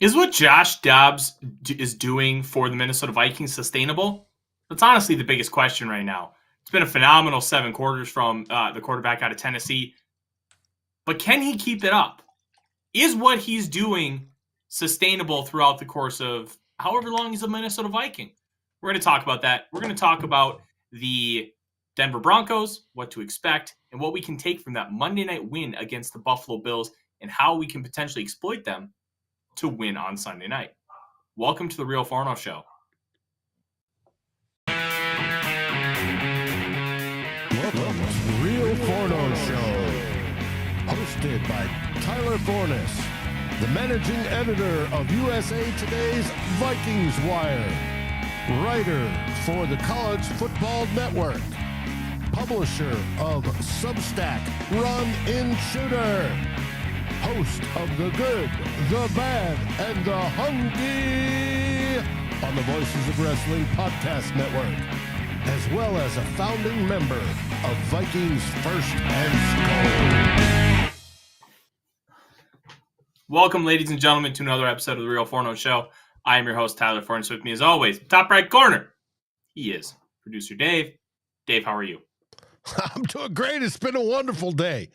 Is what Josh Dobbs is doing for the Minnesota Vikings sustainable? That's honestly the biggest question right now. It's been a phenomenal 7 quarters from the quarterback out of Tennessee, but can he keep it up? Is what he's doing sustainable throughout the course of however long he's a Minnesota Viking? We're going to talk about that. We're going to talk about the Denver Broncos, what to expect, and what we can take from that Monday night win against the Buffalo Bills and how we can potentially exploit them to win on Sunday night. Welcome to the Real Forno Show. Welcome to the Real Forno Show, hosted by Tyler Forness, the managing editor of USA Today's Vikings Wire, writer for the College Football Network, publisher of Substack Run In Shooter, host of The Good, The Bad, and The Hungry on the Voices of Wrestling Podcast Network, as well as a founding member of Vikings First and SKOL. Welcome, ladies and gentlemen, to another episode of the Real Forno Show. I am your host, Tyler Forness. With me, as always, top right corner, he is producer Dave. Dave, how are you? I'm doing great. It's been a wonderful day.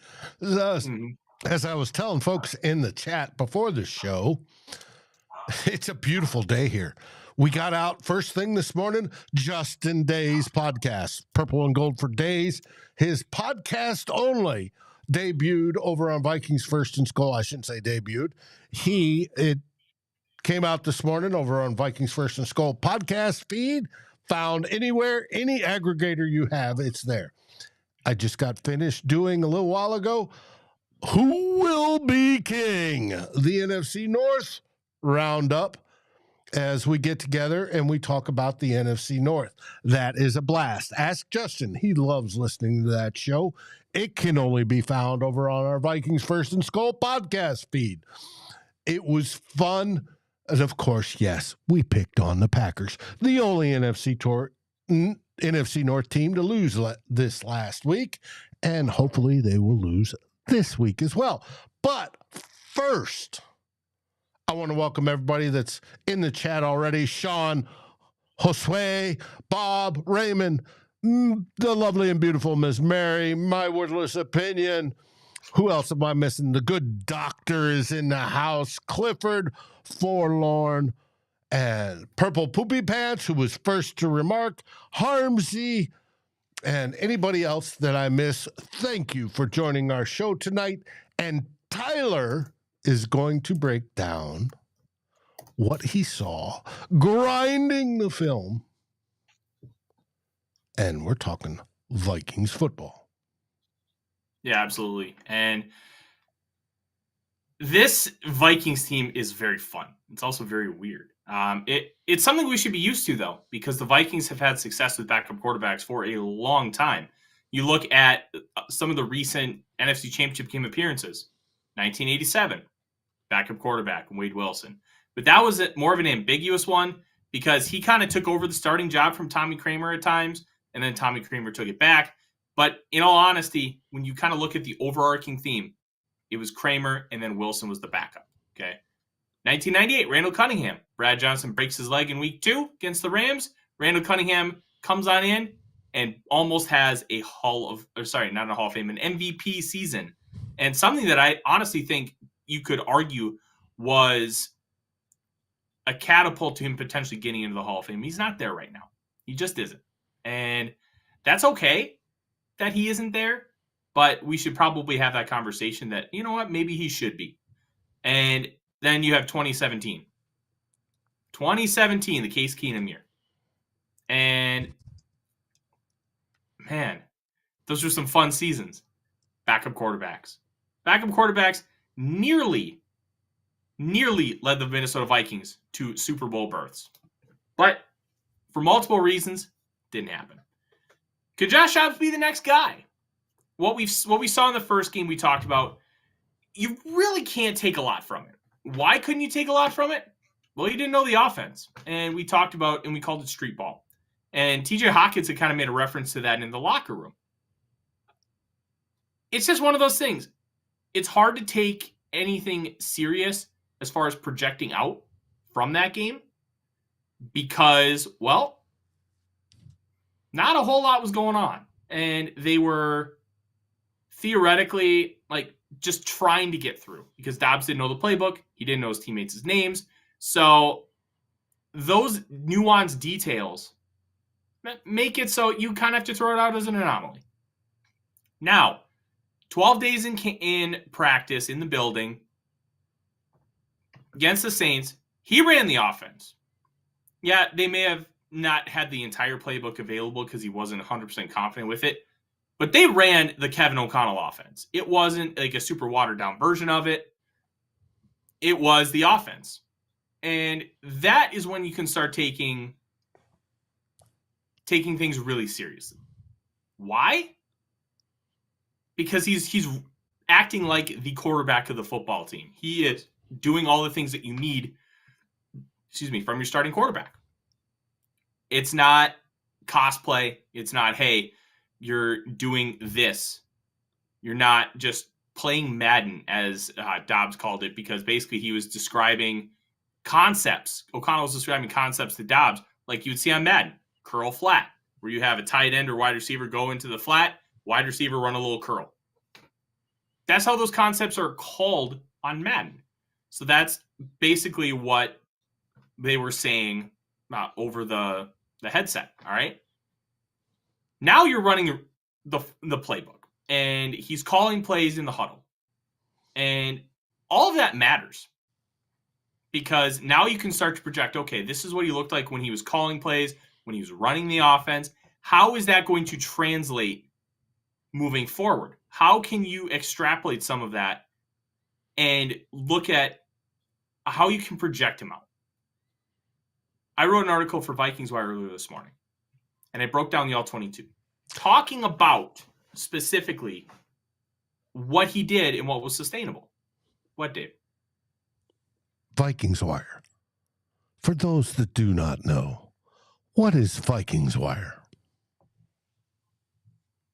As I was telling folks in the chat before the show, it's a beautiful day here. We got out first thing this morning, Justin Day's podcast, Purple and Gold for Days. His podcast only debuted over on Vikings First and SKOL. I shouldn't say debuted. It came out this morning over on Vikings First and SKOL podcast feed. Found anywhere, any aggregator you have, it's there. I just got finished doing a little while ago, Who Will Be King? The NFC North Roundup, as we get together and we talk about the NFC North. That is a blast. Ask Justin. He loves listening to that show. It can only be found over on our Vikings First and SKOL podcast feed. It was fun. And of course, yes, we picked on the Packers, the only NFC North team to lose this last week. And hopefully they will lose this week as well. But first, I want to welcome everybody that's in the chat already. Sean, Josue, Bob, Raymond, the lovely and beautiful Miss Mary, my wordless opinion. Who else am I missing? The good doctor is in the house. Clifford, Forlorn, and Purple Poopy Pants, who was first to remark. Harmsy, and anybody else that I miss. Thank you for joining our show tonight. And Tyler is going to break down what he saw grinding the film. And we're talking Vikings football. Yeah, absolutely. And this Vikings team is very fun. It's also very weird. It's something we should be used to, though, because the Vikings have had success with backup quarterbacks for a long time. You look at some of the recent NFC Championship game appearances. 1987, backup quarterback, Wade Wilson. But that was more of an ambiguous one because he kind of took over the starting job from Tommy Kramer at times, and then Tommy Kramer took it back. But in all honesty, when you kind of look at the overarching theme, it was Kramer, and then Wilson was the backup, okay? 1998, Randall Cunningham. Brad Johnson breaks his leg in week 2 against the Rams. Randall Cunningham comes on in and almost has an MVP season. And something that I honestly think you could argue was a catapult to him potentially getting into the Hall of Fame. He's not there right now. He just isn't. And that's okay that he isn't there, but we should probably have that conversation that, you know what, maybe he should be. And then you have 2017. 2017, the Case Keenum year. And, man, those were some fun seasons. Backup quarterbacks. Backup quarterbacks nearly led the Minnesota Vikings to Super Bowl berths. But for multiple reasons, didn't happen. Could Josh Dobbs be the next guy? What we saw in the first game we talked about, you really can't take a lot from it. Why couldn't you take a lot from it? Well, you didn't know the offense. And we talked about, and we called it street ball. And TJ Hawkins had kind of made a reference to that in the locker room. It's just one of those things. It's hard to take anything serious as far as projecting out from that game because, well, not a whole lot was going on. And they were theoretically just trying to get through because Dobbs didn't know the playbook. He didn't know his teammates' names. So those nuanced details make it so you kind of have to throw it out as an anomaly. Now, 12 days in practice in the building against the Saints, he ran the offense. Yeah, they may have not had the entire playbook available because he wasn't 100% confident with it, but they ran the Kevin O'Connell offense. It wasn't like a super watered-down version of it. It was the offense. And that is when you can start taking things really seriously. Why? Because he's acting like the quarterback of the football team. He is doing all the things that you need, from your starting quarterback. It's not cosplay. It's not, hey, you're doing this. You're not just playing Madden, as Dobbs called it, because basically he was describing concepts. O'Connell was describing concepts to Dobbs like you would see on Madden. Curl flat, where you have a tight end or wide receiver go into the flat, wide receiver run a little curl. That's how those concepts are called on Madden. So that's basically what they were saying over the headset, all right? Now you're running the playbook, and he's calling plays in the huddle. And all of that matters because now you can start to project, okay, this is what he looked like when he was calling plays, when he was running the offense. How is that going to translate moving forward? How can you extrapolate some of that and look at how you can project him out? I wrote an article for Vikings Wire earlier this morning, and I broke down the All-22, talking about specifically what he did and what was sustainable. What, Dave? Vikings Wire. For those that do not know, what is Vikings Wire?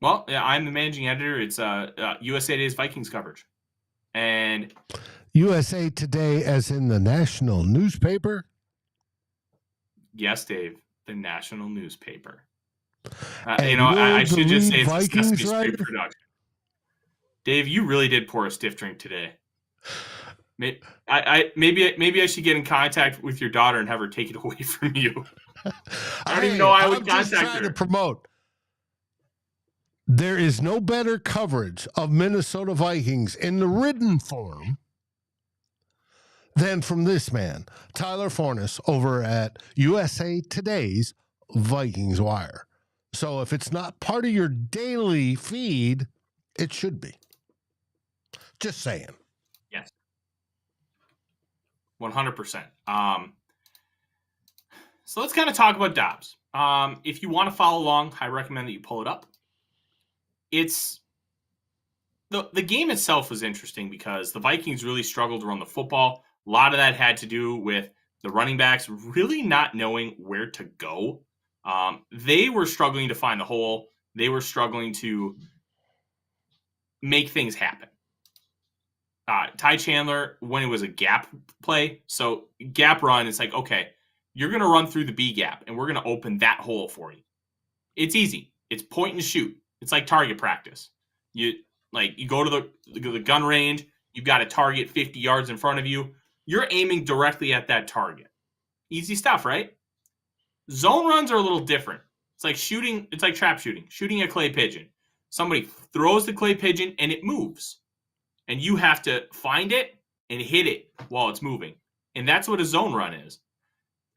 Well, yeah, I'm the managing editor. It's USA Today's Vikings coverage. And USA Today as in the national newspaper? Yes, Dave, the national newspaper. I should just say it's Vikings a Sesame Street production. Dave, you really did pour a stiff drink today. Maybe I should get in contact with your daughter and have her take it away from you. I don't even know I would contact her. I'm just trying to promote. There is no better coverage of Minnesota Vikings in the written form than from this man, Tyler Forness, over at USA Today's Vikings Wire. So if it's not part of your daily feed, it should be. Just saying. Yes. 100%. So let's kind of talk about Dobbs. If you want to follow along, I recommend that you pull it up. It's the game itself was interesting because the Vikings really struggled to run the football. A lot of that had to do with the running backs really not knowing where to go. They were struggling to find the hole. They were struggling to make things happen. Ty Chandler, when it was a gap play, so gap run, it's like, okay, you're going to run through the B gap, and we're going to open that hole for you. It's easy. It's point and shoot. It's like target practice. You go to the gun range. You've got a target 50 yards in front of you. You're aiming directly at that target. Easy stuff, right? Zone runs are a little different. It's like shooting. It's like trap shooting a clay pigeon. Somebody throws the clay pigeon and it moves. And you have to find it and hit it while it's moving. And that's what a zone run is.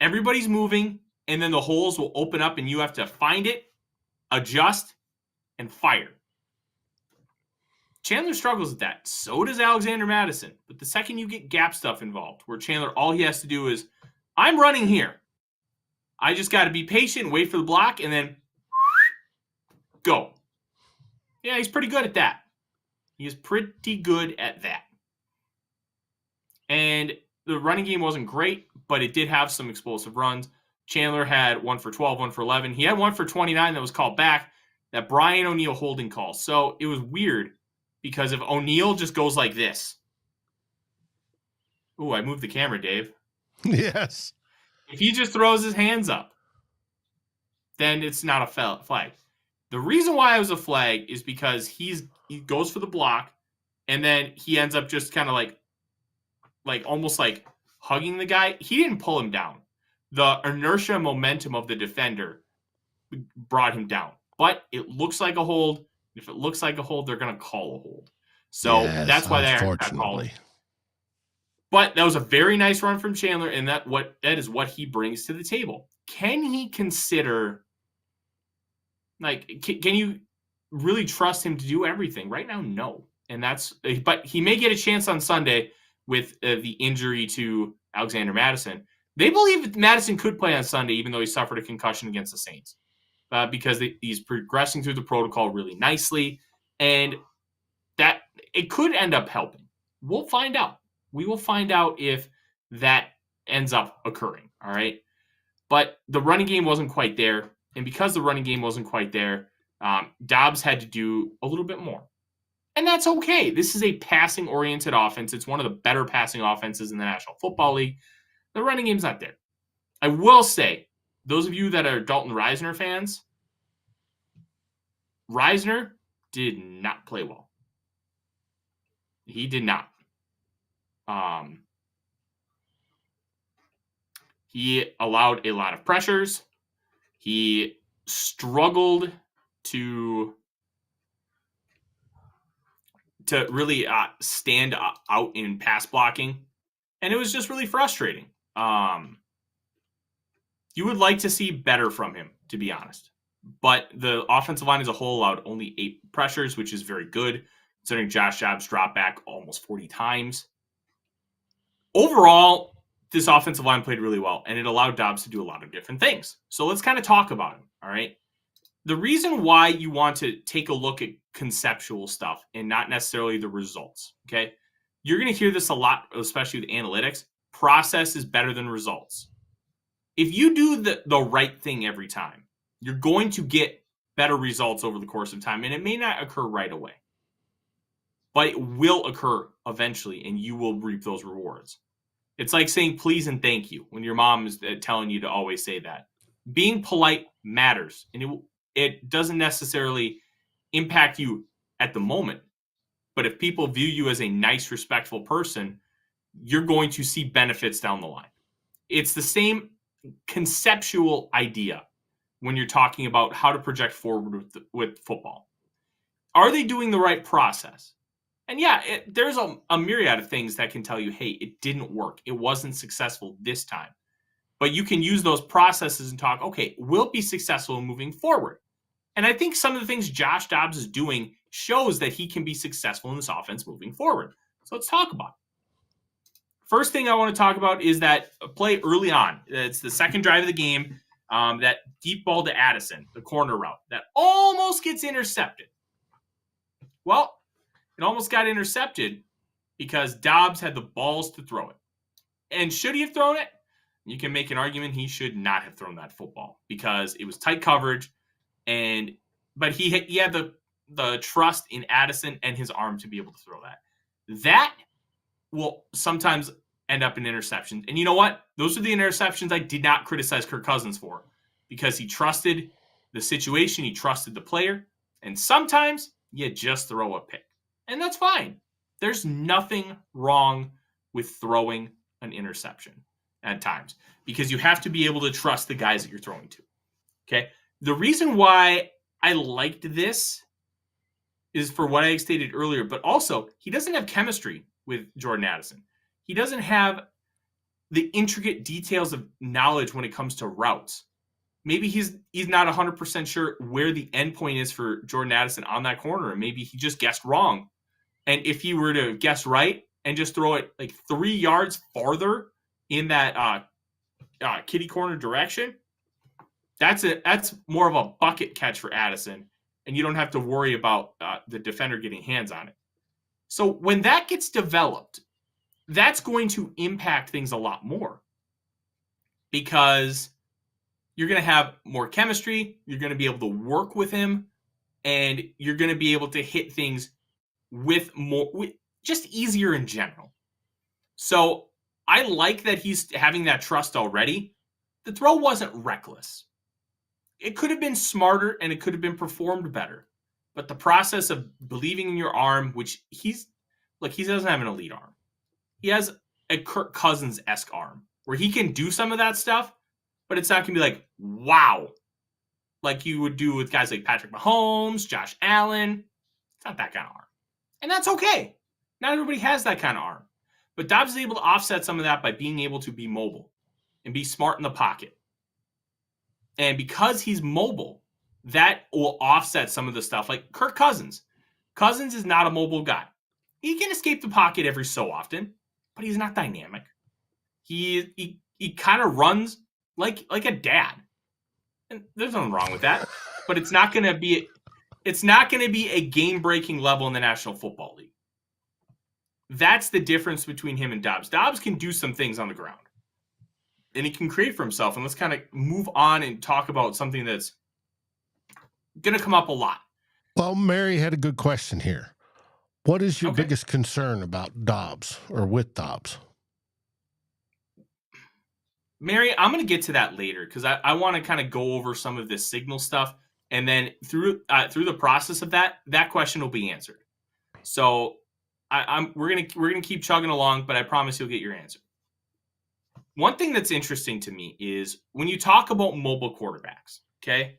Everybody's moving, and then the holes will open up, and you have to find it, adjust, and fire. Chandler struggles with that. So does Alexander Madison. But the second you get gap stuff involved, where Chandler, all he has to do is, I'm running here. I just got to be patient, wait for the block, and then go. Yeah, he's pretty good at that. He is pretty good at that. And the running game wasn't great, but it did have some explosive runs. Chandler had 1 for 12, 1 for 11. He had 1 for 29 that was called back, that Brian O'Neill holding call. So it was weird because if O'Neill just goes like this, Oh, I moved the camera, Dave. Yes. If he just throws his hands up, then it's not a flag. The reason why it was a flag is because he goes for the block, and then he ends up just kind of like almost like hugging the guy. He didn't pull him down. The inertia and momentum of the defender brought him down. But it looks like a hold. If it looks like a hold, they're going to call a hold. So yes, that's why that got called. But that was a very nice run from Chandler, and that is what he brings to the table. Can he consider, like, can you really trust him to do everything? Right now, no. And but he may get a chance on Sunday with the injury to Alexander Madison. They believe Madison could play on Sunday, even though he suffered a concussion against the Saints, because he's progressing through the protocol really nicely, and that it could end up helping. We'll find out. We will find out if that ends up occurring, all right? But the running game wasn't quite there, and because the running game wasn't quite there, Dobbs had to do a little bit more. And that's okay. This is a passing-oriented offense. It's one of the better passing offenses in the National Football League. The running game's not there. I will say, those of you that are Dalton Risner fans, Risner did not play well. He did not. He allowed a lot of pressures. He struggled to really stand out in pass blocking, and it was just really frustrating. You would like to see better from him, to be honest. But the offensive line as a whole allowed only 8 pressures, which is very good, considering Josh Dobbs dropped back almost 40 times. Overall, this offensive line played really well, and it allowed Dobbs to do a lot of different things. So let's kind of talk about him, all right? The reason why you want to take a look at conceptual stuff and not necessarily the results, okay? You're going to hear this a lot, especially with analytics. Process is better than results. If you do the right thing every time, you're going to get better results over the course of time, and it may not occur right away. But it will occur eventually, and you will reap those rewards. It's like saying please and thank you when your mom is telling you to always say that. Being polite matters, and it doesn't necessarily impact you at the moment. But if people view you as a nice, respectful person, you're going to see benefits down the line. It's the same conceptual idea when you're talking about how to project forward with football. Are they doing the right process? And yeah, there's a myriad of things that can tell you, hey, it didn't work. It wasn't successful this time. But you can use those processes and talk, okay, we'll be successful moving forward. And I think some of the things Josh Dobbs is doing shows that he can be successful in this offense moving forward. So let's talk about it. First thing I want to talk about is that play early on. It's the second drive of the game, that deep ball to Addison, the corner route, that almost gets intercepted. Well, it almost got intercepted because Dobbs had the balls to throw it. And should he have thrown it? You can make an argument he should not have thrown that football because it was tight coverage, but he had the trust in Addison and his arm to be able to throw that. That will sometimes end up in interceptions. And you know what? Those are the interceptions I did not criticize Kirk Cousins for because he trusted the situation, he trusted the player, and sometimes you just throw a pick. And that's fine. There's nothing wrong with throwing an interception at times because you have to be able to trust the guys that you're throwing to. Okay. The reason why I liked this is for what I stated earlier, but also he doesn't have chemistry with Jordan Addison. He doesn't have the intricate details of knowledge when it comes to routes. Maybe he's not 100% sure where the end point is for Jordan Addison on that corner, and maybe he just guessed wrong. And if he were to guess right and just throw it like 3 yards farther in that kitty corner direction, that's more of a bucket catch for Addison, and you don't have to worry about the defender getting hands on it. So when that gets developed, that's going to impact things a lot more because you're going to have more chemistry, you're going to be able to work with him, and you're going to be able to hit things with just easier in general. So I like that he's having that trust already. The throw wasn't reckless. It could have been smarter and it could have been performed better. But the process of believing in your arm, which he doesn't have an elite arm. He has a Kirk Cousins-esque arm where he can do some of that stuff, but it's not going to be like, wow, like you would do with guys like Patrick Mahomes, Josh Allen. It's not that kind of arm. And that's okay. Not everybody has that kind of arm. But Dobbs is able to offset some of that by being able to be mobile and be smart in the pocket. And because he's mobile, that will offset some of the stuff like Kirk Cousins. Cousins is not a mobile guy. He can escape the pocket every so often, but he's not dynamic. He kind of runs like a dad. And there's nothing wrong with that. But it's not going to be a game-breaking level in the National Football League. That's the difference between him and Dobbs. Dobbs can do some things on the ground. And he can create for himself. And let's kind of move on and talk about something that's going to come up a lot. Well, Mary had a good question here. What is your biggest concern about Dobbs or with Dobbs? Mary, I'm going to get to that later because I want to kind of go over some of this signal stuff. And then through the process of that question will be answered. So we're gonna keep chugging along, but I promise you'll get your answer. One thing that's interesting to me is when you talk about mobile quarterbacks, okay,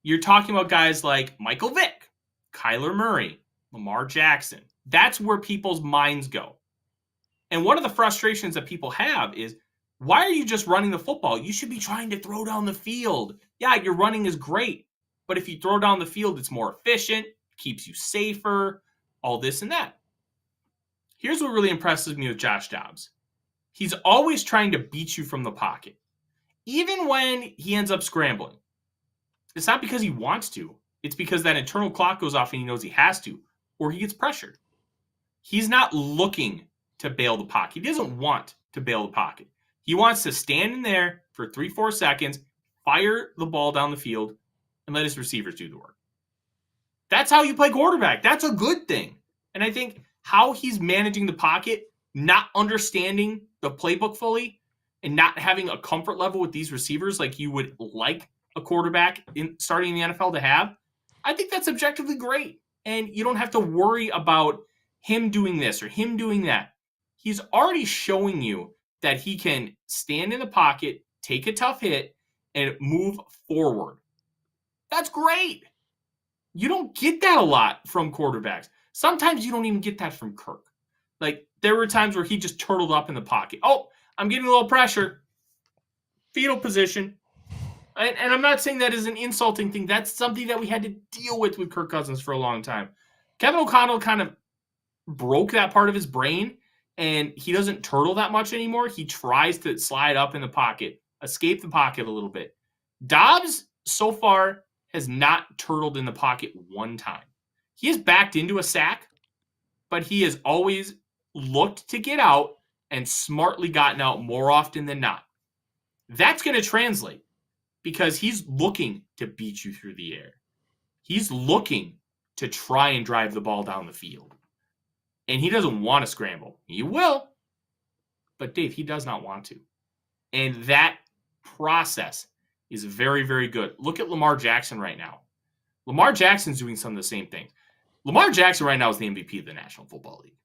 you're talking about guys like Michael Vick, Kyler Murray, Lamar Jackson. That's where people's minds go. And one of the frustrations that people have is, why are you just running the football? You should be trying to throw down the field. Yeah, your running is great, but if you throw down the field, it's more efficient, keeps you safer, all this and that. Here's what really impresses me with Josh Dobbs. He's always trying to beat you from the pocket. Even when he ends up scrambling. It's not because he wants to. It's because that internal clock goes off and he knows he has to, or he gets pressured. He's not looking to bail the pocket. He doesn't want to bail the pocket. He wants to stand in there for 3-4 seconds, fire the ball down the field, and let his receivers do the work. That's how you play quarterback. That's a good thing. And I think how he's managing the pocket, not understanding the playbook fully, and not having a comfort level with these receivers like you would like a quarterback starting in the NFL to have, I think that's objectively great. And you don't have to worry about him doing this or him doing that. He's already showing you that he can stand in the pocket, take a tough hit, and move forward. That's great. You don't get that a lot from quarterbacks. Sometimes you don't even get that from Kirk. Like, there were times where he just turtled up in the pocket. Oh, I'm getting a little pressure. Fetal position. And I'm not saying that is an insulting thing. That's something that we had to deal with Kirk Cousins for a long time. Kevin O'Connell kind of broke that part of his brain, and he doesn't turtle that much anymore. He tries to slide up in the pocket, escape the pocket a little bit. Dobbs, so far, has not turtled in the pocket one time. He has backed into a sack, but he has always looked to get out and smartly gotten out more often than not. That's going to translate because he's looking to beat you through the air. He's looking to try and drive the ball down the field. And he doesn't want to scramble. He will. But Dave, he does not want to. And that process is very, very good. Look at Lamar Jackson right now. Lamar Jackson's doing some of the same things. Lamar Jackson right now is the MVP of the National Football League.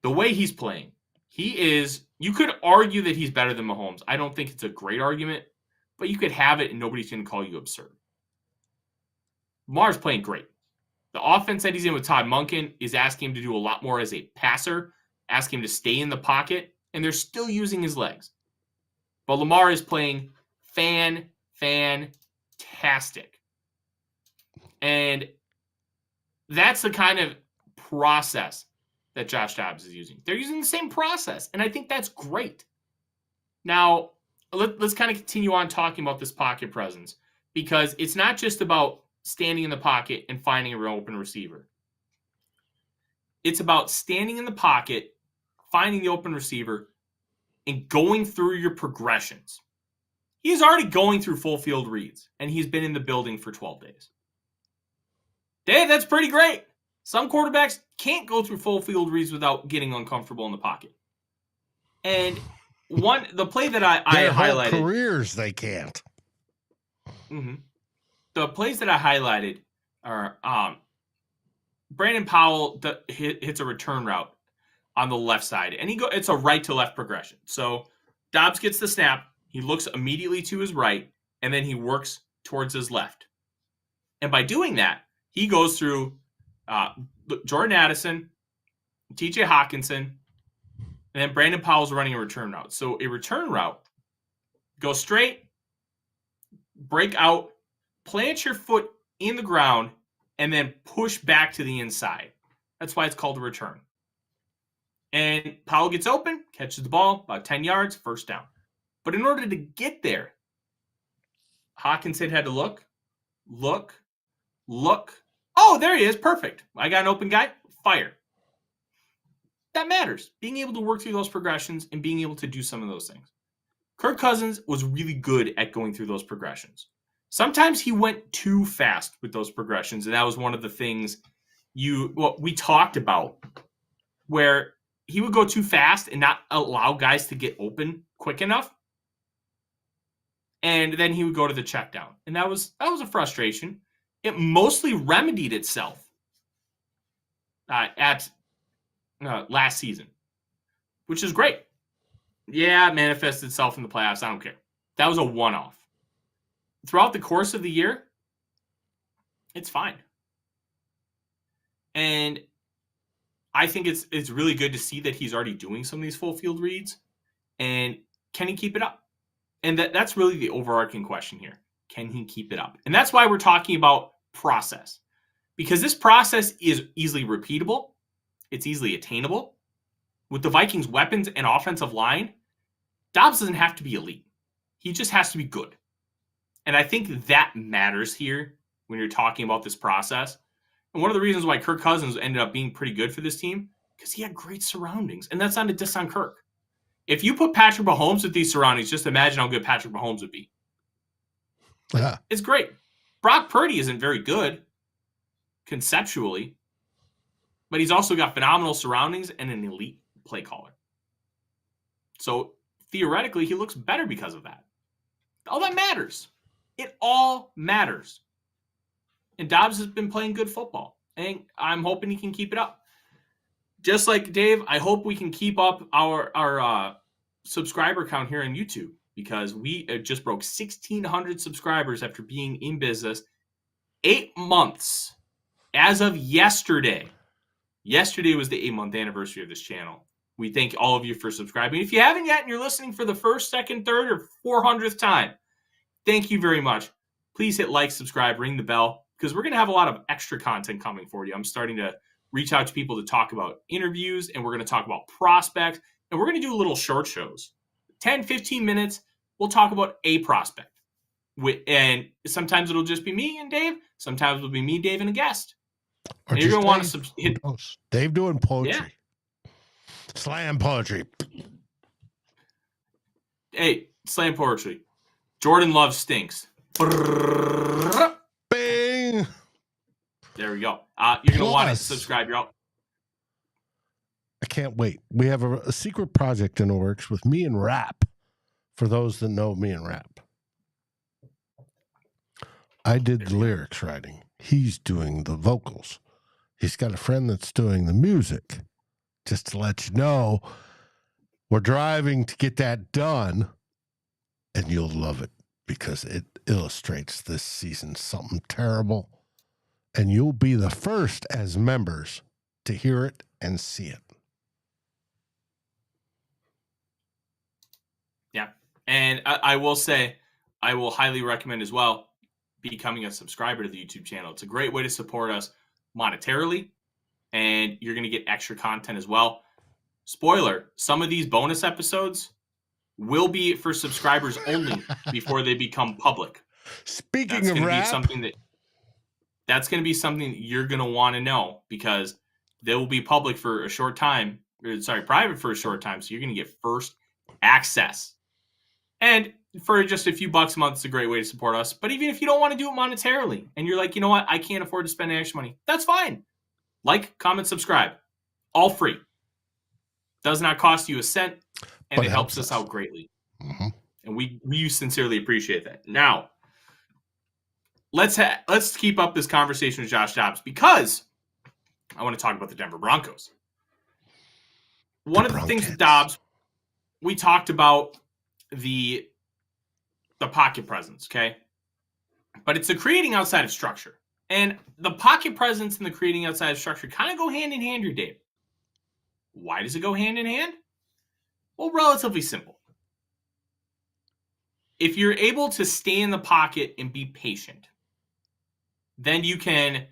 The way he's playing, you could argue that he's better than Mahomes. I don't think it's a great argument, but you could have it and nobody's going to call you absurd. Lamar's playing great. The offense that he's in with Todd Monken is asking him to do a lot more as a passer, asking him to stay in the pocket, and they're still using his legs. But Lamar is playing fantastic. And that's the kind of process that Josh Dobbs is using. They're using the same process, and I think that's great. Now, let's kind of continue on talking about this pocket presence, because it's not just about standing in the pocket and finding an open receiver. It's about standing in the pocket, finding the open receiver, and going through your progressions. He's already going through full field reads, and he's been in the building for 12 days. Dave, that's pretty great. Some quarterbacks can't go through full field reads without getting uncomfortable in the pocket. And the play that I Their whole highlighted, careers, they can't. The plays that I highlighted are Brandon Powell hits a return route on the left side, and it's a right to left progression. So Dobbs gets the snap, he looks immediately to his right, and then he works towards his left. And by doing that, he goes through Jordan Addison, TJ Hawkinson, and then Brandon Powell's running a return route. So a return route, go straight, break out, plant your foot in the ground, and then push back to the inside. That's why it's called a return. And Powell gets open, catches the ball, about 10 yards, first down. But in order to get there, Hawkinson had to look. Oh, there he is. Perfect. I got an open guy. Fire. That matters. Being able to work through those progressions and being able to do some of those things. Kirk Cousins was really good at going through those progressions. Sometimes he went too fast with those progressions, and that was one of the things we talked about, where he would go too fast and not allow guys to get open quick enough. And then he would go to the check down. And that was a frustration. It mostly remedied itself at last season, which is great. Yeah, it manifested itself in the playoffs. I don't care. That was a one-off. Throughout the course of the year, it's fine. And I think it's really good to see that he's already doing some of these full field reads. And can he keep it up? And that's really the overarching question here. Can he keep it up? And that's why we're talking about process. Because this process is easily repeatable. It's easily attainable. With the Vikings' weapons and offensive line, Dobbs doesn't have to be elite. He just has to be good. And I think that matters here when you're talking about this process. And one of the reasons why Kirk Cousins ended up being pretty good for this team, because he had great surroundings. And that's not a diss on Kirk. If you put Patrick Mahomes with these surroundings, just imagine how good Patrick Mahomes would be. Yeah. It's great. Brock Purdy isn't very good conceptually, but he's also got phenomenal surroundings and an elite play caller. So theoretically, he looks better because of that. All that matters. It all matters. And Dobbs has been playing good football, and I'm hoping he can keep it up. Just like Dave, I hope we can keep up our subscriber count here on YouTube, because we just broke 1,600 subscribers after being in business 8 months. As of yesterday. Yesterday was the 8-month anniversary of this channel. We thank all of you for subscribing. If you haven't yet and you're listening for the first, second, third, or 400th time, thank you very much. Please hit like, subscribe, ring the bell, because we're going to have a lot of extra content coming for you. I'm starting to reach out to people to talk about interviews, and we're going to talk about prospects, and we're going to do little short shows. 10, 15 minutes, we'll talk about a prospect. And sometimes it'll just be me and Dave. Sometimes it'll be me, Dave, and a guest. Or and you're going to want to hit Dave doing poetry. Yeah. Slam poetry. Hey, slam poetry. Jordan Love stinks. Bing. There we go. You're going to want to subscribe. You're out. I can't wait. We have a secret project in the works with me and Rap. For those that know me and Rap, I did the lyrics writing. He's doing the vocals. He's got a friend that's doing the music. Just to let you know, we're driving to get that done, and you'll love it because it illustrates this season something terrible, and you'll be the first as members to hear it and see it. Yeah. And I will say, I will highly recommend as well becoming a subscriber to the YouTube channel. It's a great way to support us monetarily, and you're going to get extra content as well. Spoiler, some of these bonus episodes will be for subscribers only before they become public. Speaking of Rap, that's going to be something that you're going to want to know, because they will be public for a short time. Private for a short time. So you're going to get first access. And for just a few bucks a month, it's a great way to support us. But even if you don't want to do it monetarily and you're like, you know what, I can't afford to spend extra money, that's fine. Like, comment, subscribe. All free. Does not cost you a cent. and it helps us out greatly. Mm-hmm. And we sincerely appreciate that. Now, let's keep up this conversation with Josh Dobbs because I want to talk about the Denver Broncos. One of the things with Dobbs, we talked about the pocket presence, okay? But it's the creating outside of structure. And the pocket presence and the creating outside of structure kind of go hand in hand here, Dave. Why does it go hand in hand? Well, relatively simple. If you're able to stay in the pocket and be patient, then you can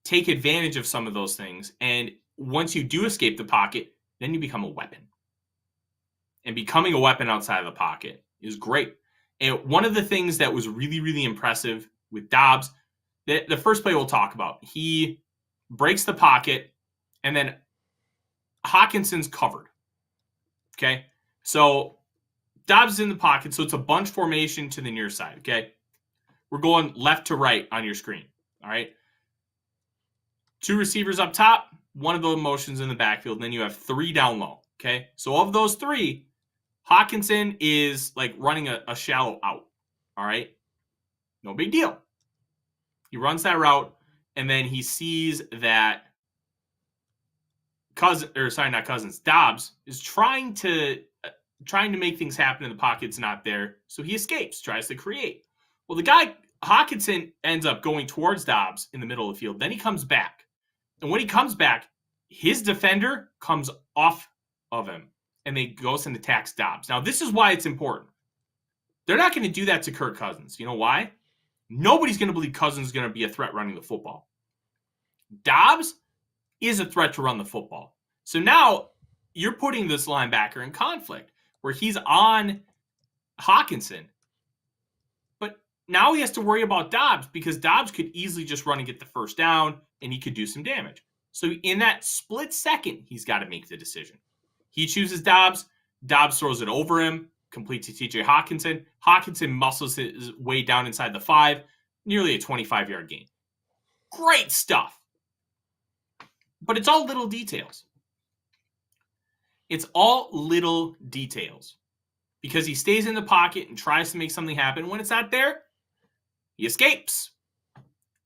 take advantage of some of those things. And once you do escape the pocket, then you become a weapon. And becoming a weapon outside of the pocket is great. And one of the things that was really, really impressive with Dobbs, the first play we'll talk about, he breaks the pocket, and then Hawkinson's covered. Okay? So Dobbs is in the pocket, so it's a bunch formation to the near side, okay? We're going left to right on your screen, all right? 2 receivers up top, one of the motions in the backfield, and then you have 3 down low, okay? So of those 3, Hawkinson is like running a shallow out, all right? No big deal. He runs that route, and then he sees that Dobbs is trying to make things happen, and the pocket's not there, so he escapes, tries to create. Well, the guy, Hawkinson, ends up going towards Dobbs in the middle of the field. Then he comes back, and when he comes back, his defender comes off of him, and they goes and attacks Dobbs. Now, this is why it's important. They're not going to do that to Kirk Cousins. You know why? Nobody's going to believe Cousins is going to be a threat running the football. Dobbs is a threat to run the football. So now you're putting this linebacker in conflict where he's on Hawkinson. But now he has to worry about Dobbs because Dobbs could easily just run and get the first down, and he could do some damage. So in that split second, he's got to make the decision. He chooses Dobbs. Dobbs throws it over him, complete to TJ Hawkinson. Hawkinson muscles his way down inside the 5, nearly a 25-yard gain. Great stuff. But it's all little details. It's all little details. Because he stays in the pocket and tries to make something happen. When it's not there, he escapes.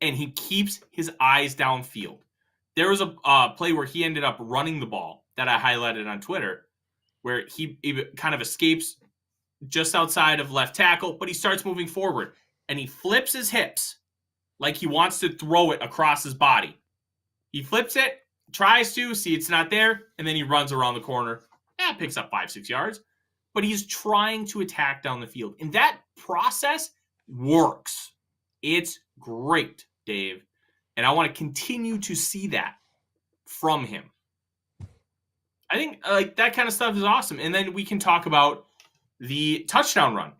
And he keeps his eyes downfield. There was a play where he ended up running the ball that I highlighted on Twitter, where he kind of escapes just outside of left tackle, but he starts moving forward. And he flips his hips like he wants to throw it across his body. He flips it, tries to, see it's not there, and then he runs around the corner. Picks up 5-6 yards. But he's trying to attack down the field. And that process works. It's great, Dave. And I want to continue to see that from him. I think that kind of stuff is awesome. And then we can talk about the touchdown run.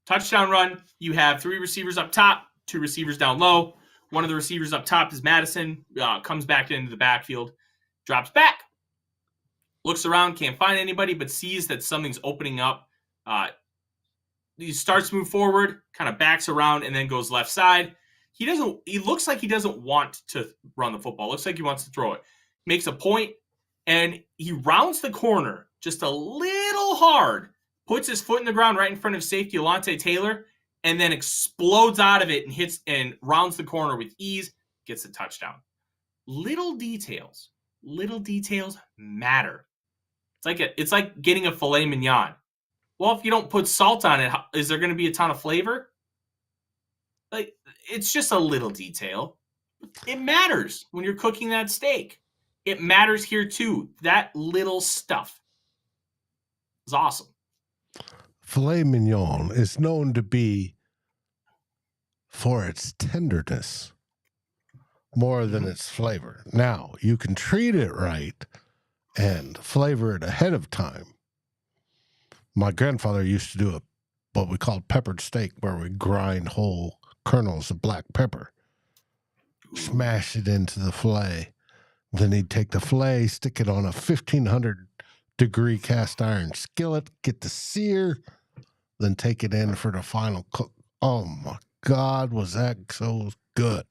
Touchdown run, you have 3 receivers up top, 2 receivers down low. One of the receivers up top is Madison, comes back into the backfield, drops back, looks around, can't find anybody, but sees that something's opening up. He starts to move forward, kind of backs around, and then goes left side. He looks like he doesn't want to run the football. Looks like he wants to throw it. Makes a point, and he rounds the corner just a little hard, puts his foot in the ground right in front of safety Alontae Taylor, and then explodes out of it and hits and rounds the corner with ease, gets a touchdown. Little details matter. It's like getting a filet mignon. Well, if you don't put salt on it, is there going to be a ton of flavor? Like, it's just a little detail. It matters when you're cooking that steak. It matters here too. That little stuff is awesome. Filet mignon is known to be for its tenderness more than its flavor. Now, you can treat it right and flavor it ahead of time. My grandfather used to do what we called peppered steak, where we grind whole kernels of black pepper, smash it into the filet. Then he'd take the filet, stick it on a 1,500-degree cast iron skillet, get the sear, then take it in for the final cook. Oh, my God, was that so good.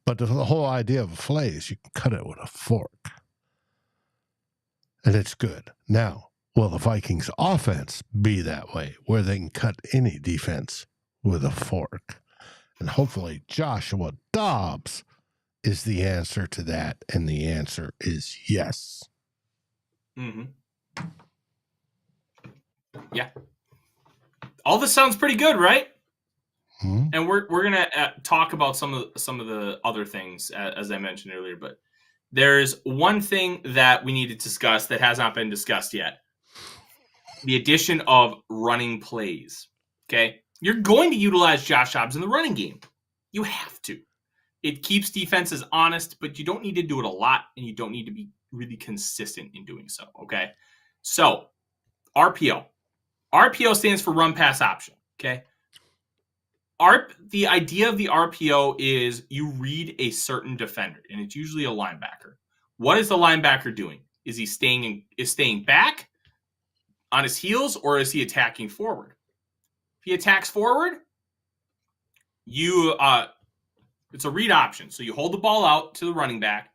But the whole idea of a filet is you can cut it with a fork. And it's good. Now, Will the Vikings offense be that way, where they can cut any defense with a fork? And hopefully Joshua Dobbs is the answer to that. And the answer is yes. Mm-hmm. Yeah. All this sounds pretty good, right? Mm-hmm. And we're gonna talk about some of the other things as I mentioned earlier, but there's one thing that we need to discuss that has not been discussed yet: the addition of running plays. Okay, you're going to utilize Josh Dobbs in the running game. You have to. It keeps defenses honest, but you don't need to do it a lot, and you don't need to be really consistent in doing so. Okay, so RPO. RPO stands for run pass option. Okay. The idea of the RPO is you read a certain defender, and it's usually a linebacker. What is the linebacker doing? Is he staying back on his heels, or is he attacking forward? If he attacks forward, it's a read option. So you hold the ball out to the running back,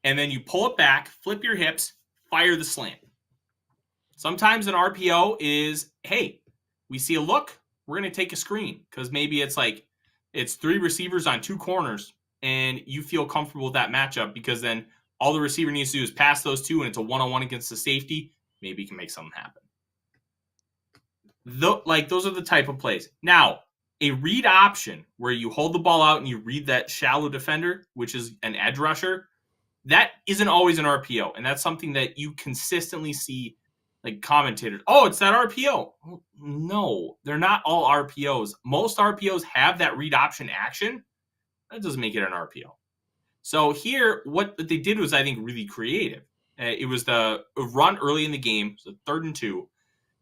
and then you pull it back, flip your hips, fire the slant. Sometimes an RPO is, hey, we see a look, we're going to take a screen, because maybe it's 3 receivers on 2 corners, and you feel comfortable with that matchup because then all the receiver needs to do is pass those 2, and it's a one-on-one against the safety. Maybe you can make something happen. Those are the type of plays. Now, a read option where you hold the ball out and you read that shallow defender, which is an edge rusher, that isn't always an RPO, and that's something that you consistently see commentators. Oh, it's that RPO. No, they're not all RPOs. Most RPOs have that read option action. That doesn't make it an RPO. So here, what they did was, I think, really creative. It was the run early in the game, so 3rd and 2.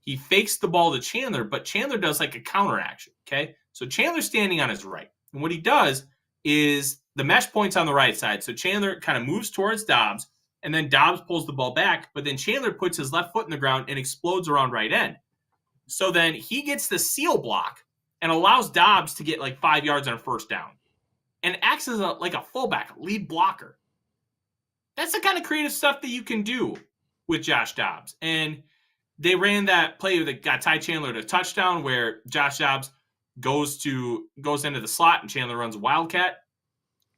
He fakes the ball to Chandler, but Chandler does a counter action. Okay, so Chandler's standing on his right, and what he does is the mesh point's on the right side. So Chandler kind of moves towards Dobbs, and then Dobbs pulls the ball back, but then Chandler puts his left foot in the ground and explodes around right end. So then he gets the seal block and allows Dobbs to get 5 yards on a first down and acts as a fullback, lead blocker. That's the kind of creative stuff that you can do with Josh Dobbs. And they ran that play that got Ty Chandler to touchdown where Josh Dobbs goes into the slot and Chandler runs a wildcat.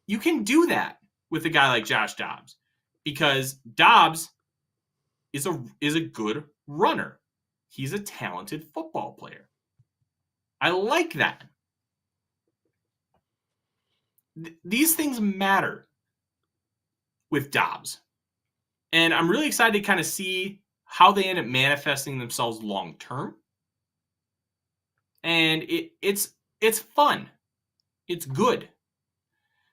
You can do that with a guy like Josh Dobbs, because Dobbs is a good runner. He's a talented football player. I like that. These things matter with Dobbs. And I'm really excited to kind of see how they end up manifesting themselves long term. And it's fun. It's good.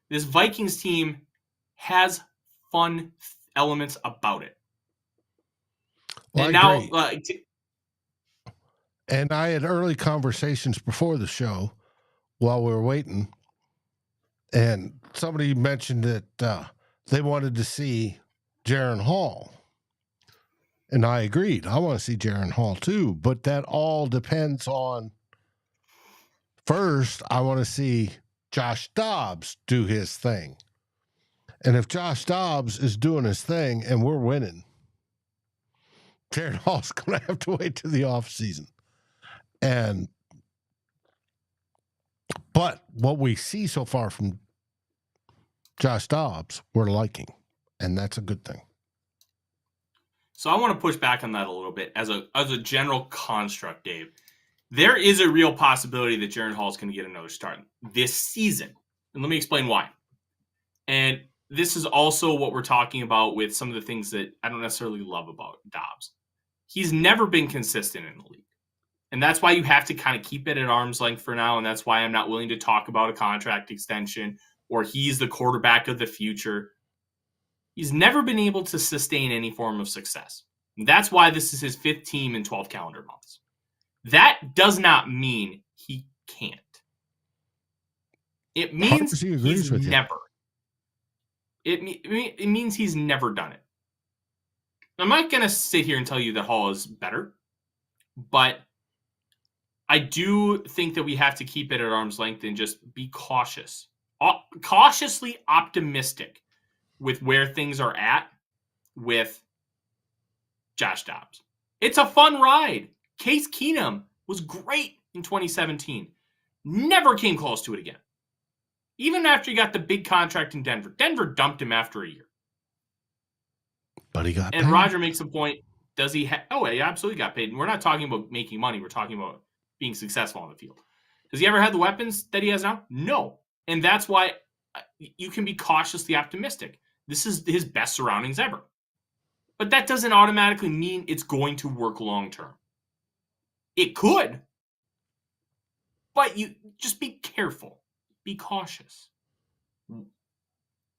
This Vikings team has fun elements about it. Well, and I now, agree. And I had early conversations before the show while we were waiting, and somebody mentioned that they wanted to see Jaron Hall. And I agreed. I want to see Jaron Hall too, but that all depends on, first, I want to see Josh Dobbs do his thing. And if Josh Dobbs is doing his thing and we're winning, Jaron Hall's going to have to wait to the offseason. But what we see so far from Josh Dobbs, we're liking, and that's a good thing. So I want to push back on that a little bit as a general construct, Dave. There is a real possibility that Jaron Hall is going to get another start this season. And let me explain why. And this is also what we're talking about with some of the things that I don't necessarily love about Dobbs. He's never been consistent in the league. And that's why you have to kind of keep it at arm's length for now. And that's why I'm not willing to talk about a contract extension or he's the quarterback of the future. He's never been able to sustain any form of success. And that's why this is his 5th team in 12 calendar months. That does not mean he can't. It means he's never. It means he's never done it. I'm not going to sit here and tell you that Hall is better, but I do think that we have to keep it at arm's length and just be cautious. Cautiously optimistic with where things are at with Josh Dobbs. It's a fun ride. Case Keenum was great in 2017. Never came close to it again. Even after he got the big contract in Denver. Denver dumped him after a year. But he got paid. And Roger makes a point. Does he oh, he absolutely got paid. And we're not talking about making money. We're talking about being successful on the field. Has he ever had the weapons that he has now? No. And that's why you can be cautiously optimistic. This is his best surroundings ever. But that doesn't automatically mean it's going to work long term. It could. But you just be careful. Be cautious.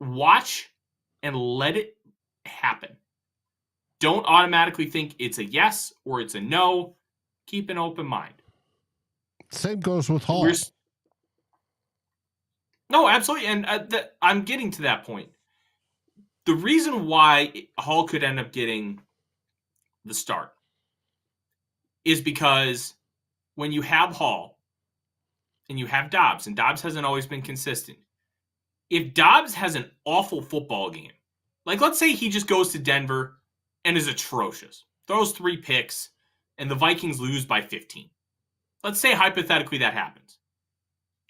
Watch and let it happen. Don't automatically think it's a yes or it's a no. Keep an open mind. Same goes with Hall. No, absolutely. And I'm getting to that point. The reason why Hall could end up getting the start is because when you have Hall and you have Dobbs, and Dobbs hasn't always been consistent. If Dobbs has an awful football game, like let's say he just goes to Denver and is atrocious, throws 3 picks, and the Vikings lose by 15. Let's say hypothetically that happens.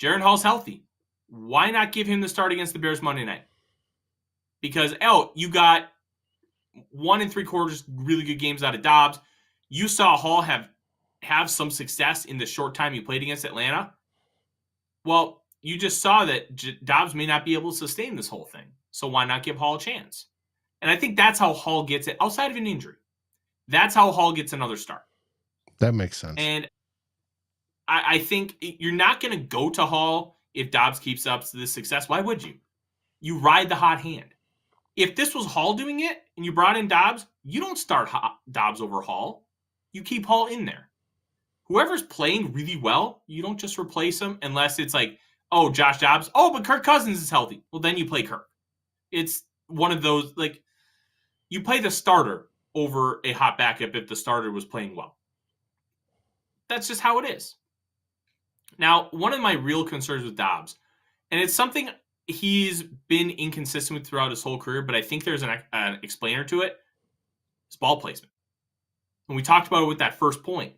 Jaren Hall's healthy. Why not give him the start against the Bears Monday night? Because, you got 1 3/4 really good games out of Dobbs. You saw Hall have some success in the short time he played against Atlanta. Well, you just saw that Dobbs may not be able to sustain this whole thing. So why not give Hall a chance? And I think that's how Hall gets it, outside of an injury. That's how Hall gets another start. That makes sense. And I think you're not going to go to Hall if Dobbs keeps up to this success. Why would you? You ride the hot hand. If this was Hall doing it and you brought in Dobbs, you don't start Dobbs over Hall. You keep Hall in there. Whoever's playing really well, you don't just replace him unless it's like, oh, Josh Dobbs. Oh, but Kirk Cousins is healthy. Well, then you play Kirk. It's one of those, like, you play the starter over a hot backup if the starter was playing well. That's just how it is. Now, one of my real concerns with Dobbs, and it's something he's been inconsistent with throughout his whole career, but I think there's an explainer to it, is ball placement. And we talked about it with that first point.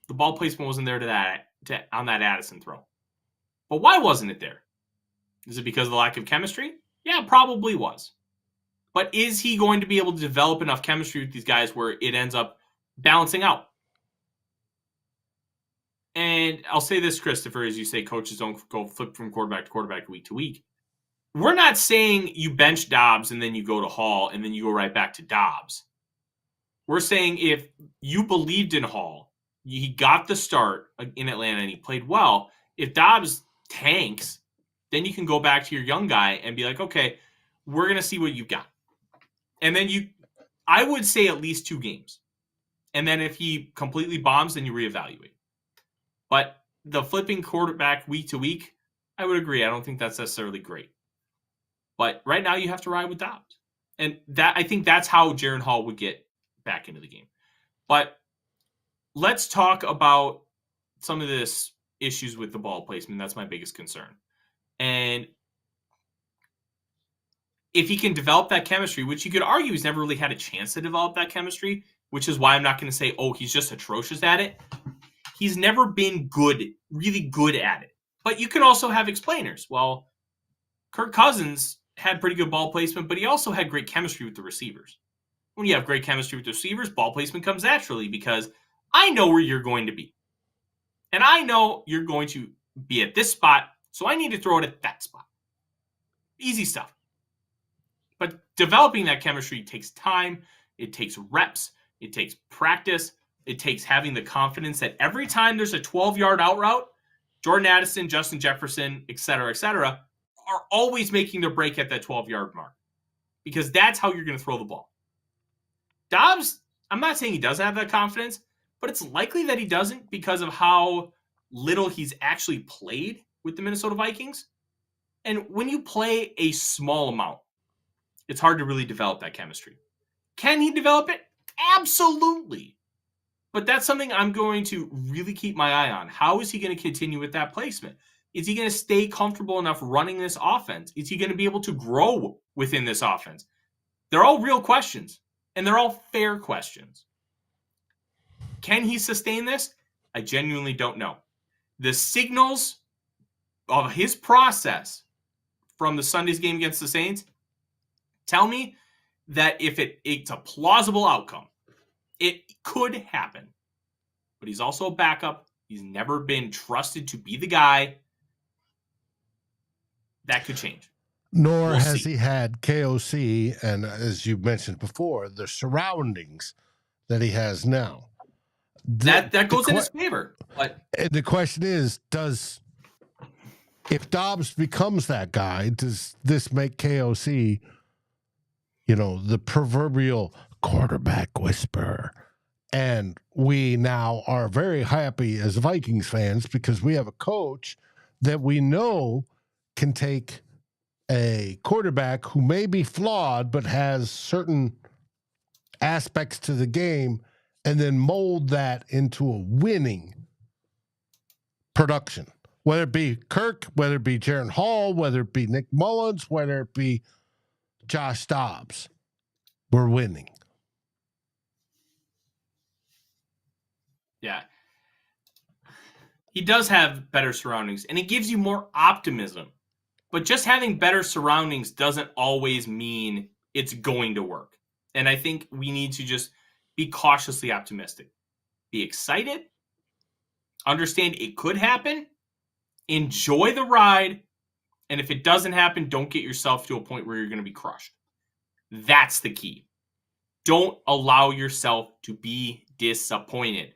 The ball placement wasn't there on that Addison throw. But why wasn't it there? Is it because of the lack of chemistry? Yeah, it probably was. But is he going to be able to develop enough chemistry with these guys where it ends up balancing out? And I'll say this, Christopher, as you say, coaches don't go flip from quarterback week to week. We're not saying you bench Dobbs and then you go to Hall and then you go right back to Dobbs. We're saying if you believed in Hall, he got the start in Atlanta and he played well. If Dobbs tanks, then you can go back to your young guy and be like, okay, we're going to see what you've got. And then I would say at least 2 games. And then if he completely bombs, then you reevaluate. But the flipping quarterback week to week, I would agree. I don't think that's necessarily great. But right now you have to ride with Dobbs. And I think that's how Jaren Hall would get back into the game. But let's talk about some of this issues with the ball placement. That's my biggest concern. And if he can develop that chemistry, which you could argue he's never really had a chance to develop that chemistry, which is why I'm not going to say, oh, he's just atrocious at it. He's never been really good at it. But you can also have explainers. Well, Kirk Cousins had pretty good ball placement, but he also had great chemistry with the receivers. When you have great chemistry with the receivers, ball placement comes naturally because I know where you're going to be. And I know you're going to be at this spot, so I need to throw it at that spot. Easy stuff. But developing that chemistry takes time. It takes reps. It takes practice. It takes having the confidence that every time there's a 12-yard out route, Jordan Addison, Justin Jefferson, et cetera, are always making their break at that 12-yard mark. Because that's how you're going to throw the ball. Dobbs, I'm not saying he doesn't have that confidence, but it's likely that he doesn't because of how little he's actually played with the Minnesota Vikings. And when you play a small amount, it's hard to really develop that chemistry. Can he develop it? Absolutely. But that's something I'm going to really keep my eye on. How is he going to continue with that placement? Is he going to stay comfortable enough running this offense? Is he going to be able to grow within this offense? They're all real questions, and they're all fair questions. Can he sustain this? I genuinely don't know. The signals of his process from the Sunday's game against the Saints tell me that if it's a plausible outcome, it could happen. But he's also a backup. He's never been trusted to be the guy. That could change. Nor has he had KOC, and as you mentioned before, the surroundings that he has now. That goes in his favor. But and the question is, if Dobbs becomes that guy, does this make KOC, the proverbial quarterback whisperer? And we now are very happy as Vikings fans because we have a coach that we know can take a quarterback who may be flawed but has certain aspects to the game and then mold that into a winning production. Whether it be Kirk, whether it be Jaron Hall, whether it be Nick Mullins, whether it be Josh Dobbs, we're winning. Yeah. He does have better surroundings, and it gives you more optimism. But just having better surroundings doesn't always mean it's going to work. And I think we need to just be cautiously optimistic. Be excited. Understand it could happen. Enjoy the ride. And if it doesn't happen, don't get yourself to a point where you're going to be crushed. That's the key. Don't allow yourself to be disappointed.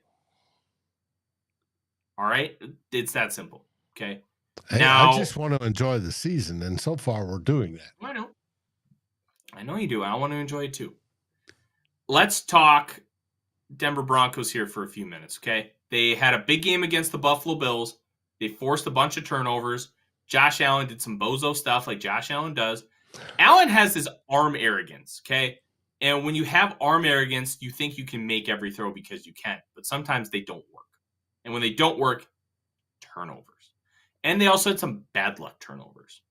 All right? It's that simple. Okay? Hey, now, I just want to enjoy the season, and so far we're doing that. I know you do. I want to enjoy it too. Let's talk Denver Broncos here for a few minutes, okay? They had a big game against the Buffalo Bills. They forced a bunch of turnovers. Josh Allen did some bozo stuff like Josh Allen does. Allen has this arm arrogance, okay? And when you have arm arrogance, you think you can make every throw because you can. But sometimes they don't work. And when they don't work, turnovers. And they also had some bad luck turnovers.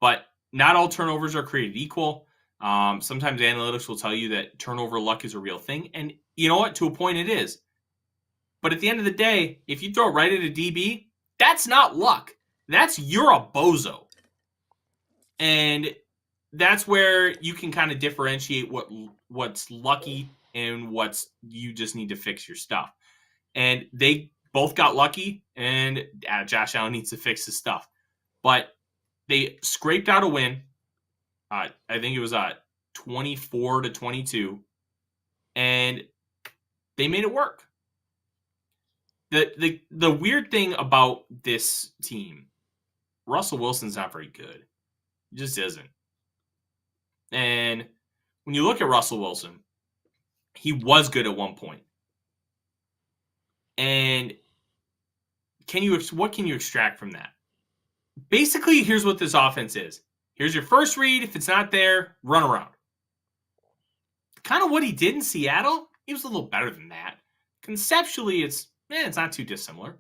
But not all turnovers are created equal. Sometimes analytics will tell you that turnover luck is a real thing. And you know what? To a point it is. But at the end of the day, if you throw it right at a DB, that's not luck. You're a bozo. And that's where you can kind of differentiate what's lucky and what's you just need to fix your stuff. And they both got lucky, and Josh Allen needs to fix his stuff. But they scraped out a win. I think it was 24-22, and they made it work. The weird thing about this team, Russell Wilson's not very good. He just isn't. And when you look at Russell Wilson, he was good at one point. And what can you extract from that? Basically, here's what this offense is. Here's your first read. If it's not there, run around. Kind of what he did in Seattle. He was a little better than that. Conceptually, it's not too dissimilar.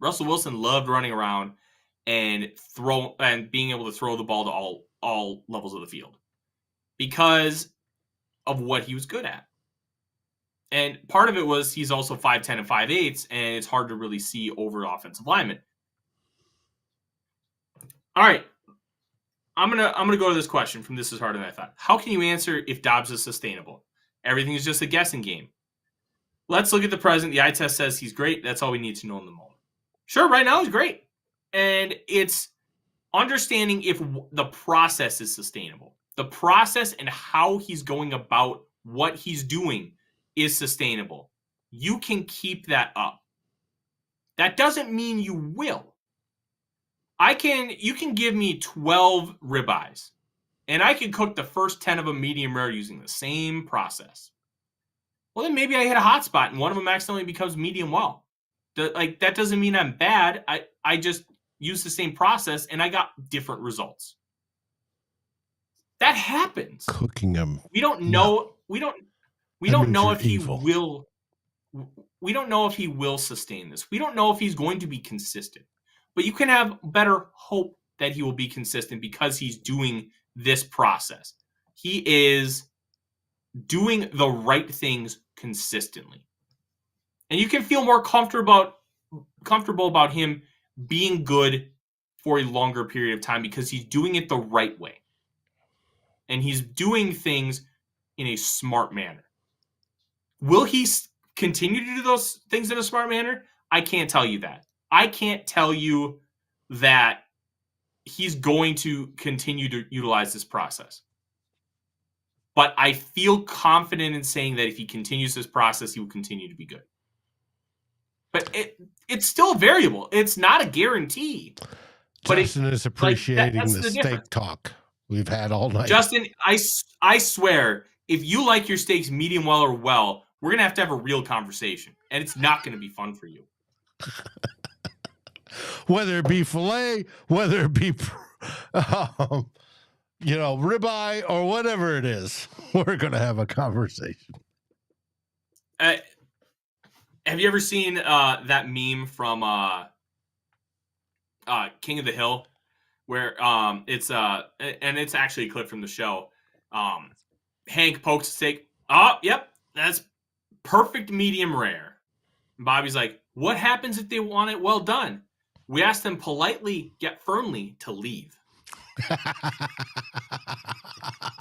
Russell Wilson loved running around and being able to throw the ball to all levels of the field because of what he was good at. And part of it was he's also 5'10" and 5'8", and it's hard to really see over offensive linemen. All right. I'm gonna go to this question from This Is Harder Than I Thought. How can you answer if Dobbs is sustainable? Everything is just a guessing game. Let's look at the present. The eye test says he's great. That's all we need to know in the moment. Sure, right now he's great. And it's understanding if the process is sustainable. The process and how he's going about what he's doing is sustainable. You can keep that up. That doesn't mean you will. You can give me 12 ribeyes, and I can cook the first 10 of them medium rare using the same process. Well, then maybe I hit a hot spot, and one of them accidentally becomes medium well. That doesn't mean I'm bad. I just used the same process, and I got different results. That happens. Cooking them. We don't know. No. We don't know if he will. We don't know if he will sustain this. We don't know if he's going to be consistent. But you can have better hope that he will be consistent because he's doing this process. He is doing the right things consistently. And you can feel more comfortable about him being good for a longer period of time because he's doing it the right way. And he's doing things in a smart manner. Will he continue to do those things in a smart manner? I can't tell you that. I can't tell you that he's going to continue to utilize this process. But I feel confident in saying that if he continues this process, he will continue to be good. But it's still a variable. It's not a guarantee. Justin is appreciating the steak talk we've had all night. Justin, I swear, if you like your steaks medium well or well, we're going to have a real conversation. And it's not going to be fun for you. Whether it be filet, whether it be, ribeye or whatever it is, we're going to have a conversation. Have you ever seen that meme from King of the Hill, where it's actually a clip from the show. Hank pokes a steak. Oh, yep, that's perfect medium rare. And Bobby's like, what happens if they want it well done? We ask them politely yet firmly to leave.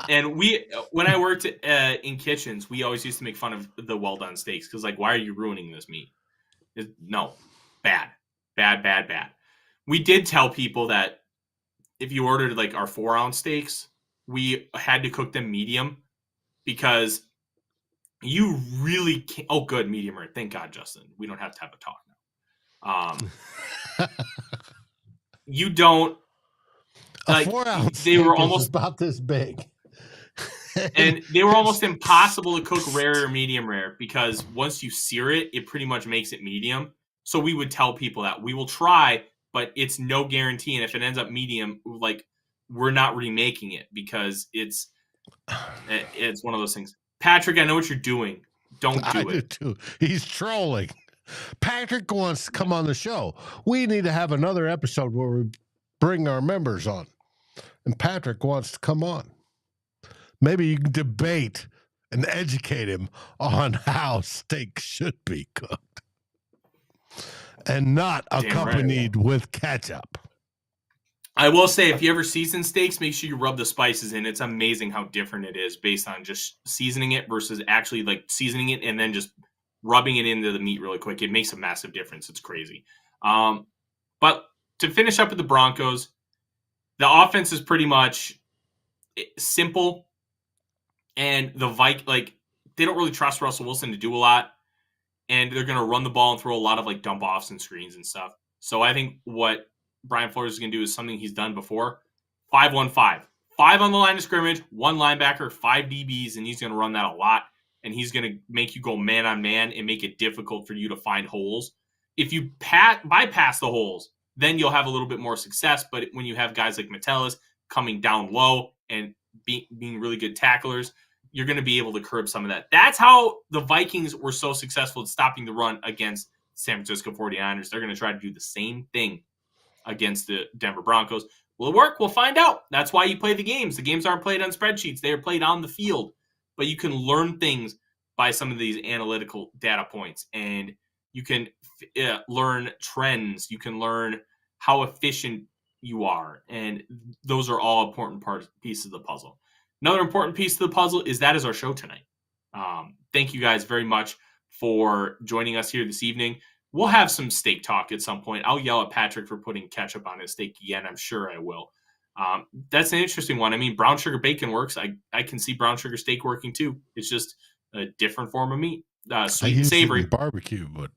And when I worked in kitchens, we always used to make fun of the well done steaks because, like, why are you ruining this meat? No, bad. We did tell people that if you ordered like our 4-ounce steaks, we had to cook them medium because you really can't. Oh, good, medium rare. Thank God, Justin. We don't have to have a talk now. You don't. A 4-ounce they were almost about this big. And they were almost impossible to cook rare or medium rare because once you sear it, it pretty much makes it medium. So we would tell people that we will try, but it's no guarantee. And if it ends up medium, like, we're not remaking it because it's one of those things. Patrick, I know what you're doing. Don't do it. I do too. He's trolling. Patrick wants to come on the show. We need to have another episode where we bring our members on. And Patrick wants to come on. Maybe you can debate and educate him on how steak should be cooked and not accompanied with ketchup. I will say, if you ever season steaks, make sure you rub the spices in. It's amazing how different it is based on just seasoning it versus actually like seasoning it and then just rubbing it into the meat really quick. It makes a massive difference. It's crazy. But to finish up with the Broncos, the offense is pretty much simple. And the they don't really trust Russell Wilson to do a lot. And they're going to run the ball and throw a lot of like dump offs and screens and stuff. So I think what Brian Flores is going to do is something he's done before. 5-1-5. 5 on the line of scrimmage, 1 linebacker, 5 DBs, and he's going to run that a lot. And he's going to make you go man on man and make it difficult for you to find holes. If you bypass the holes, then you'll have a little bit more success. But when you have guys like Metellus coming down low and being really good tacklers, you're going to be able to curb some of that. That's how the Vikings were so successful at stopping the run against San Francisco 49ers. They're going to try to do the same thing against the Denver Broncos. Will it work? We'll find out. That's why you play the games. The games aren't played on spreadsheets. They are played on the field. But you can learn things by some of these analytical data points. And you can learn trends. You can learn how efficient you are. And those are all important pieces of the puzzle. Another important piece of the puzzle is that is our show tonight. Thank you guys very much for joining us here this evening. We'll have some steak talk at some point. I'll yell at Patrick for putting ketchup on his steak again. I'm sure I will. That's an interesting one. I mean, brown sugar bacon works. I can see brown sugar steak working too. It's just a different form of meat. Sweet and savory. Barbecue, but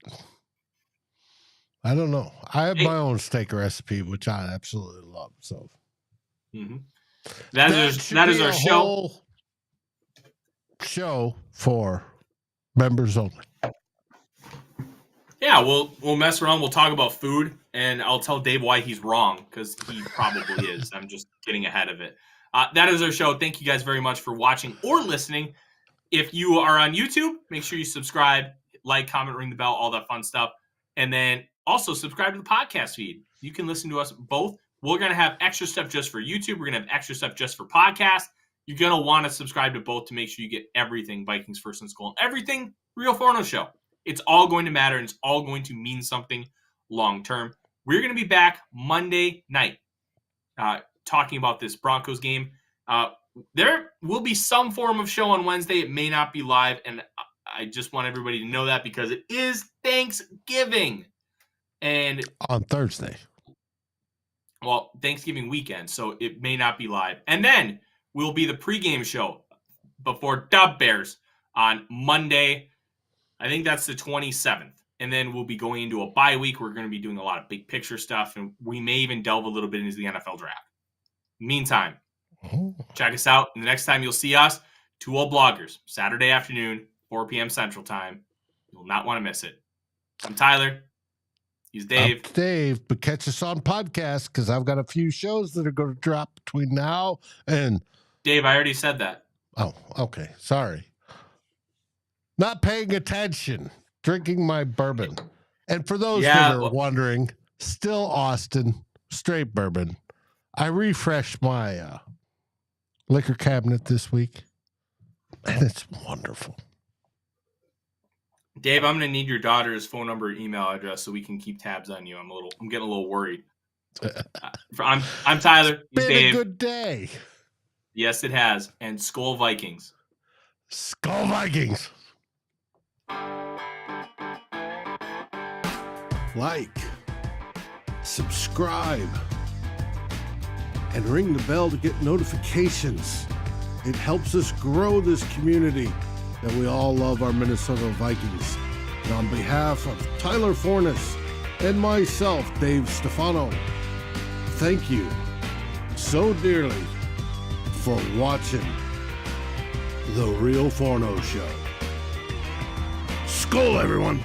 I don't know. I have my own steak recipe, which I absolutely love. So that is our show for members only. Yeah, we'll mess around. We'll talk about food, and I'll tell Dave why he's wrong, because he probably is. I'm just getting ahead of it. That is our show. Thank you guys very much for watching or listening. If you are on YouTube, make sure you subscribe, like, comment, ring the bell, all that fun stuff. And then also subscribe to the podcast feed. You can listen to us both. We're going to have extra stuff just for YouTube. We're going to have extra stuff just for podcast. You're going to want to subscribe to both to make sure you get everything Vikings First and SKOL, everything Real Forno Show. It's all going to matter, and it's all going to mean something long term. We're going to be back Monday night talking about this Broncos game. There will be some form of show on Wednesday. It may not be live, and I just want everybody to know that because it is Thanksgiving. And on Thursday. Well, Thanksgiving weekend, so it may not be live. And then will be the pregame show before Dub Bears on Monday. I think that's the 27th. And then we'll be going into a bye week. We're going to be doing a lot of big picture stuff, and we may even delve a little bit into the NFL draft. Meantime, check us out. And the next time you'll see us, Two Old Bloggers, Saturday afternoon, 4 p.m. Central Time. You will not want to miss it. I'm Tyler. He's Dave. I'm Dave, but catch us on podcast because I've got a few shows that are going to drop between now and... Dave, I already said that. Oh, okay. Sorry. Not paying attention. Drinking my bourbon. And for those that are wondering, still Austin, straight bourbon. I refreshed my liquor cabinet this week, and it's wonderful. Dave, I'm going to need your daughter's phone number and email address so we can keep tabs on you. I'm getting a little worried. I'm Tyler. It's been Dave. a good day. Yes, it has. And SKOL Vikings. SKOL Vikings. Like, subscribe, and ring the bell to get notifications. It helps us grow this community that we all love, our Minnesota Vikings. And on behalf of Tyler Forness and myself, Dave Stefano, thank you so dearly for watching The Real Forno Show. SKOL, everyone.